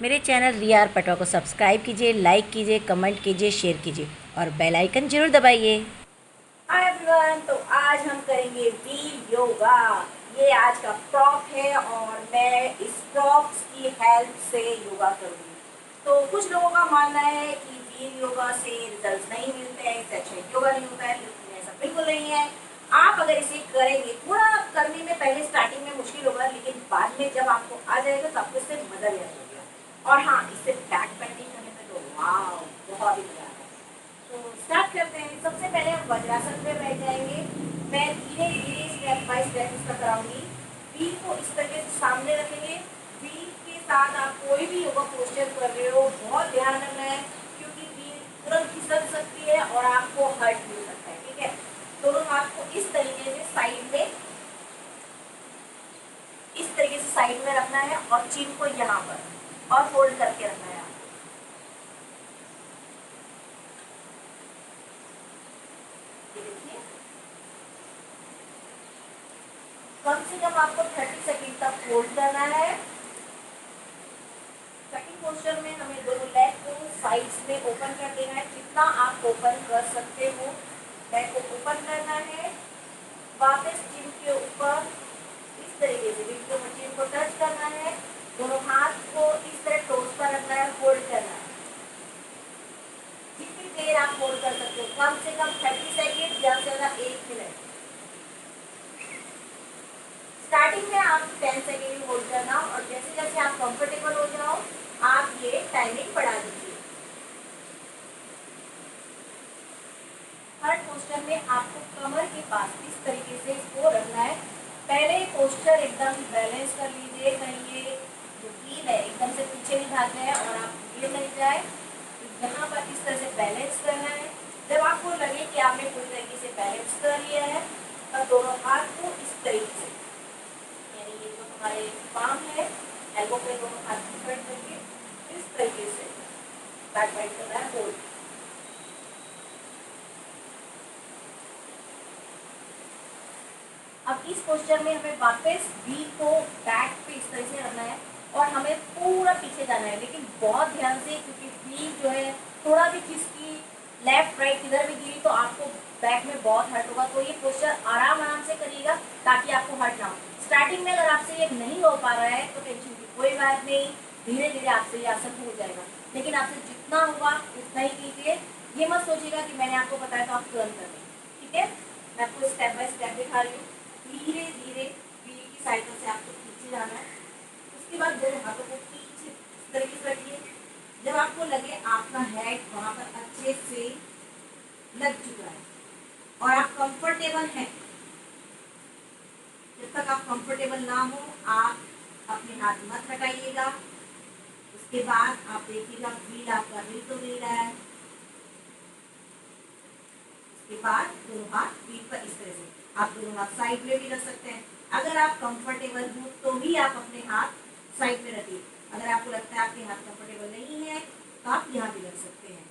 मेरे channel Riya are Patwa को subscribe कीजिए, लाइक कीजिए, कमेंट कीजिए, शेयर कीजिए और बेल आइकन जरूर दबाइए। हाय एवरीवन, तो आज हम करेंगे व्हील योगा। ये आज का प्रॉप है और मैं इस प्रॉप्स की हेल्प से योगा करूंगी। तो कुछ लोगों का मानना है कि व्हील योगा से रिजल्ट नहीं मिलते हैं, इससे अच्छा योगा नहीं होता है, लेकिन ऐसा बिल्कुल नहीं है। आप अगर इसे करेंगे, थोड़ा करने में पहले स्टार्टिंग में मुश्किल होगा, लेकिन बाद में जब आपको आ जाएगा तो आपको इससे मजा भी आ जाएगा। और हाँ, इससे बैक पेंटिंग करने में तो वाह, बहुत ही मजा आता है। तो स्टार्ट करते हैं। सबसे पहले हम वज्रासन पे बैठ जाएंगे। मैं धीरे धीरे स्टेप बाय स्टेप इसका कराऊंगी। व्हील को इस तरीके से सामने रखेंगे। व्हील के साथ आप कोई भी योगा पोस्चर कर रहे हो, बहुत ध्यान रखना है, क्योंकि व्हील तुरंत खिसक सकती है और आपको हर्ट भी हो सकता है। ठीक है, दोनों हाथ को इस तरीके से साइड में, इस तरीके से साइड में रखना है और चिन को यहाँ पर और होल्ड करके रखना है। देखिए, कम से कम आपको 30 सेकंड तक होल्ड करना है। सेकंड पोस्चर में हमें दोनों लेग को साइड्स में ओपन कर देना है, जितना आप ओपन कर सकते हो। लेग को ओपन करना है, वापस चिन के ऊपर इस तरीके से बिल्कुल चिन को टच करना है। दोनों हाथ को इस तरह टोस पर रखना है, होल्ड करना है। जितनी देर आप होल्ड कर सकते हो, कम से कम 30 सेकेंड, ज्यादा से ज्यादा 1 मिनट। स्टार्टिंग में आप 10 सेकेंड होल्ड करना और जैसे जैसे आप कंफर्टेबल हो जाओ, आप ये टाइमिंग बढ़ा दीजिए। थर्ड पोस्टर में आपको कमर के पास इस तरीके से इसको रखना है। पहले पोस्टर एकदम बैलेंस कर लीजिए, कहीं ये जो व्हील है एकदम से पीछे नहीं भाग जाए और आप गिर नहीं जाए। यहाँ पर इस तरह से बैलेंस करना है। जब आपको लगे कि आपने पूरी तरीके से बैलेंस कर लिया है, तब दोनों हाथ को इस तरीके से, यानी ये जो हमारे पाम है, एल्बो पे दोनों हाथ पकड़ करके इस तरीके से बैक बाइट करना है, होल्ड। अब इस पोस्चर में हमें वापस व्हील को बैक पे इस तरह से रखना है और हमें पूरा पीछे जाना है, लेकिन बहुत ध्यान से, क्योंकि व्हील जो है थोड़ा भी खिसकी, लेफ्ट राइट किधर भी गिरी तो आपको बैक में बहुत हर्ट होगा। तो ये पोस्चर आराम आराम से करिएगा ताकि आपको हर्ट ना हो। स्टार्टिंग में अगर आपसे ये नहीं हो पा रहा है तो टेंशन की कोई बात नहीं, धीरे धीरे आपसे ये आसन हो जाएगा, लेकिन आपसे जितना होगा उतना ही कीजिए। ये मत सोचिएगा कि मैंने आपको बताया तो आप तुरंत कर दें। ठीक है, मैं आपको स्टेप बाय स्टेप दिखा रही हूँ। धीरे धीरे व्हील की साइकिल से आपको पीछे जाना है। उसके बाद दोनों हाथों को पीछे इस तरीके से रखिए। जब आपको लगे आपका हेड वहां पर अच्छे से लग चुका है और आप कंफर्टेबल हैं, जब तक आप कंफर्टेबल ना हो आप अपने हाथ मत हटाइएगा। उसके बाद आप देखिएगा व्हील आपका हिल तो नहीं रहा है। उसके बाद दोनों हाथ व्हील पर इस तरह से, आप दोनों हाथ साइड में भी रख सकते हैं। अगर आप कंफर्टेबल हो तो भी आप अपने हाथ साइड में रखिए। अगर आपको लगता है आपके हाथ कंफर्टेबल नहीं है तो आप यहाँ भी रख सकते हैं।